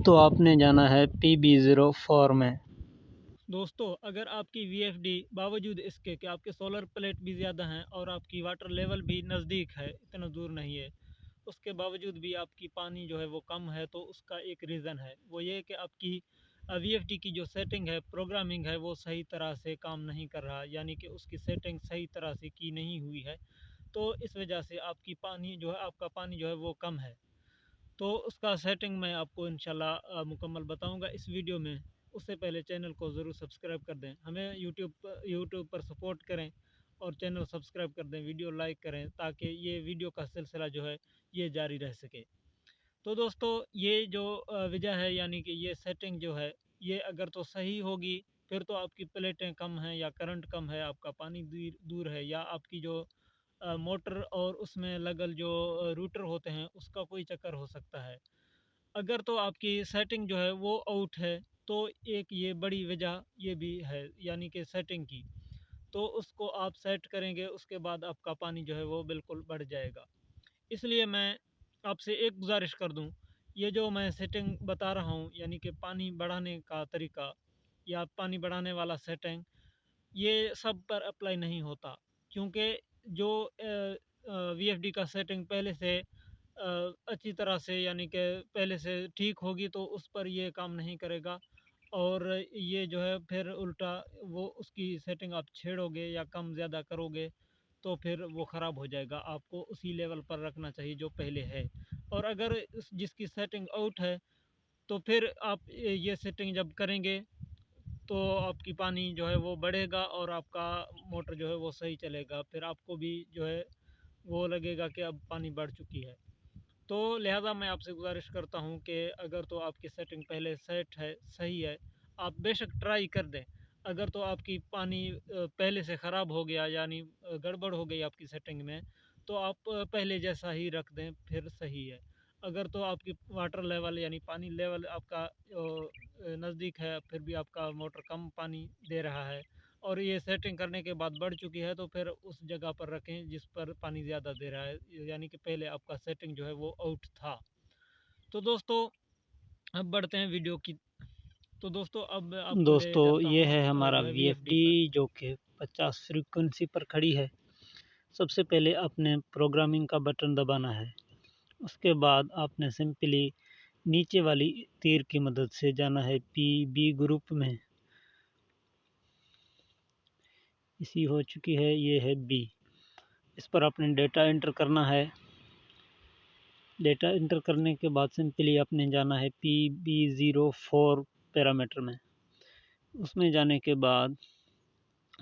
تو آپ نے جانا ہے PB04 میں۔ دوستو اگر آپ کی وی ایف ڈی باوجود اس کے کہ آپ کے سولر پلیٹ بھی زیادہ ہیں اور آپ کی واٹر لیول بھی نزدیک ہے، اتنا دور نہیں ہے، اس کے باوجود بھی آپ کی پانی جو ہے وہ کم ہے، تو اس کا ایک ریزن ہے، وہ یہ کہ آپ کی وی ایف ڈی کی جو سیٹنگ ہے، پروگرامنگ ہے، وہ صحیح طرح سے کام نہیں کر رہا، یعنی کہ اس کی سیٹنگ صحیح طرح سے کی نہیں ہوئی ہے، تو اس وجہ سے آپ کی پانی جو ہے آپ کا پانی جو ہے وہ کم ہے۔ تو اس کا سیٹنگ میں آپ کو انشاءاللہ مکمل بتاؤں گا اس ویڈیو میں۔ اس سے پہلے چینل کو ضرور سبسکرائب کر دیں، ہمیں یوٹیوب پر سپورٹ کریں اور چینل سبسکرائب کر دیں، ویڈیو لائک کریں تاکہ یہ ویڈیو کا سلسلہ جو ہے یہ جاری رہ سکے۔ تو دوستو یہ جو وجہ ہے، یعنی کہ یہ سیٹنگ جو ہے یہ اگر تو صحیح ہوگی پھر تو آپ کی پلیٹیں کم ہیں یا کرنٹ کم ہے، آپ کا پانی دور ہے، یا آپ کی جو موٹر اور اس میں لگل جو روٹر ہوتے ہیں اس کا کوئی چکر ہو سکتا ہے۔ اگر تو آپ کی سیٹنگ جو ہے وہ آؤٹ ہے تو ایک یہ بڑی وجہ یہ بھی ہے، یعنی کہ سیٹنگ کی، تو اس کو آپ سیٹ کریں گے، اس کے بعد آپ کا پانی جو ہے وہ بالکل بڑھ جائے گا۔ اس لیے میں آپ سے ایک گزارش کر دوں، یہ جو میں سیٹنگ بتا رہا ہوں، یعنی کہ پانی بڑھانے کا طریقہ یا پانی بڑھانے والا سیٹنگ، یہ سب پر اپلائی نہیں ہوتا، کیونکہ جو وی ایف ڈی کا سیٹنگ پہلے سے اچھی طرح سے، یعنی کہ پہلے سے ٹھیک ہوگی تو اس پر یہ کام نہیں کرے گا، اور یہ جو ہے پھر الٹا وہ اس کی سیٹنگ آپ چھیڑو گے یا کم زیادہ کرو گے تو پھر وہ خراب ہو جائے گا، آپ کو اسی لیول پر رکھنا چاہیے جو پہلے ہے۔ اور اگر جس کی سیٹنگ آؤٹ ہے تو پھر آپ یہ سیٹنگ جب کریں گے تو آپ کی پانی جو ہے وہ بڑھے گا اور آپ کا موٹر جو ہے وہ صحیح چلے گا، پھر آپ کو بھی جو ہے وہ لگے گا کہ اب پانی بڑھ چکی ہے۔ تو لہٰذا میں آپ سے گزارش کرتا ہوں کہ اگر تو آپ کی سیٹنگ پہلے سیٹ ہے، صحیح ہے، آپ بے شک ٹرائی کر دیں۔ اگر تو آپ کی پانی پہلے سے خراب ہو گیا، یعنی گڑبڑ ہو گئی آپ کی سیٹنگ میں، تو آپ پہلے جیسا ہی رکھ دیں، پھر صحیح ہے۔ اگر تو آپ کی واٹر لیول یعنی پانی لیول آپ کا نزدیک ہے، پھر بھی آپ کا موٹر کم پانی دے رہا ہے اور یہ سیٹنگ کرنے کے بعد بڑھ چکی ہے، تو پھر اس جگہ پر رکھیں جس پر پانی زیادہ دے رہا ہے، یعنی کہ پہلے آپ کا سیٹنگ جو ہے وہ آؤٹ تھا۔ تو دوستو اب بڑھتے ہیں ویڈیو کی، تو دوستو اب آپ کو لے دوستو چلتا یہ ہوں ہے ہمارا جو ہے وی وی ایف ایف ڈی ڈی پر۔ جو کہ 50 فریکوینسی پر کھڑی ہے۔ سب سے پہلے آپ نے پروگرامنگ کا بٹن دبانا ہے، اس کے بعد آپ نے سمپلی نیچے والی تیر کی مدد سے جانا ہے PB گروپ میں۔ اسی ہو چکی ہے، یہ ہے B، اس پر آپ نے ڈیٹا انٹر کرنا ہے۔ ڈیٹا انٹر کرنے کے بعد سمپلی آپ نے جانا ہے PB04 پیرامیٹر میں۔ اس میں جانے کے بعد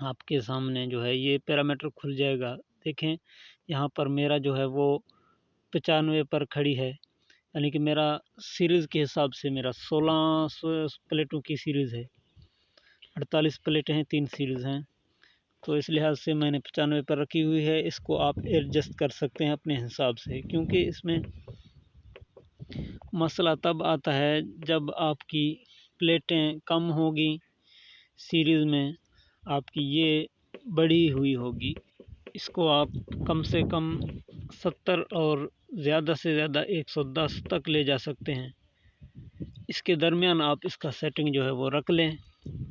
آپ کے سامنے جو ہے یہ پیرامیٹر کھل جائے گا۔ دیکھیں یہاں پر میرا جو ہے وہ 95 پر کھڑی ہے، یعنی کہ میرا سیریز کے حساب سے میرا 16 پلیٹوں کی سیریز ہے، 48 پلیٹیں ہیں، 3 سیریز ہیں، تو اس لحاظ سے میں نے 95 پر رکھی ہوئی ہے۔ اس کو آپ ایڈجسٹ کر سکتے ہیں اپنے حساب سے، کیونکہ اس میں مسئلہ تب آتا ہے جب آپ کی پلیٹیں کم ہوگی، سیریز میں آپ کی یہ بڑی ہوئی ہوگی، اس کو آپ کم سے کم 70 اور زیادہ سے زیادہ 110 تک لے جا سکتے ہیں۔ اس کے درمیان آپ اس کا سیٹنگ جو ہے وہ رکھ لیں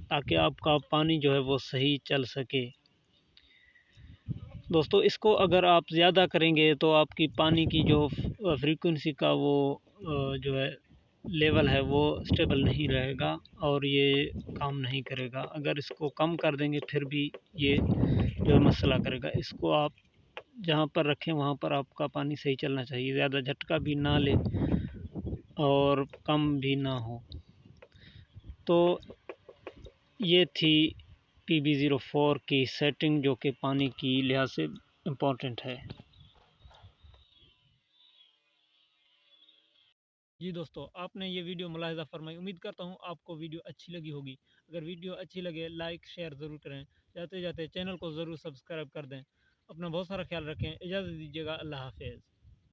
تاکہ آپ کا پانی جو ہے وہ صحیح چل سکے۔ دوستو اس کو اگر آپ زیادہ کریں گے تو آپ کی پانی کی جو فریکوینسی کا وہ جو ہے لیول ہے وہ اسٹیبل نہیں رہے گا اور یہ کام نہیں کرے گا۔ اگر اس کو کم کر دیں گے پھر بھی یہ جو ہے مسئلہ کرے گا۔ اس کو آپ جہاں پر رکھیں وہاں پر آپ کا پانی صحیح چلنا چاہیے، زیادہ جھٹکا بھی نہ لے اور کم بھی نہ ہو۔ تو یہ تھی PB04 کی سیٹنگ جو کہ پانی کی لحاظ سے امپورٹنٹ ہے۔ جی دوستو آپ نے یہ ویڈیو ملاحظہ فرمائی، امید کرتا ہوں آپ کو ویڈیو اچھی لگی ہوگی۔ اگر ویڈیو اچھی لگے لائک شیئر ضرور کریں، جاتے جاتے چینل کو ضرور سبسکرائب کر دیں۔ اپنا بہت سارا خیال رکھیں، اجازت دیجیے گا، اللہ حافظ۔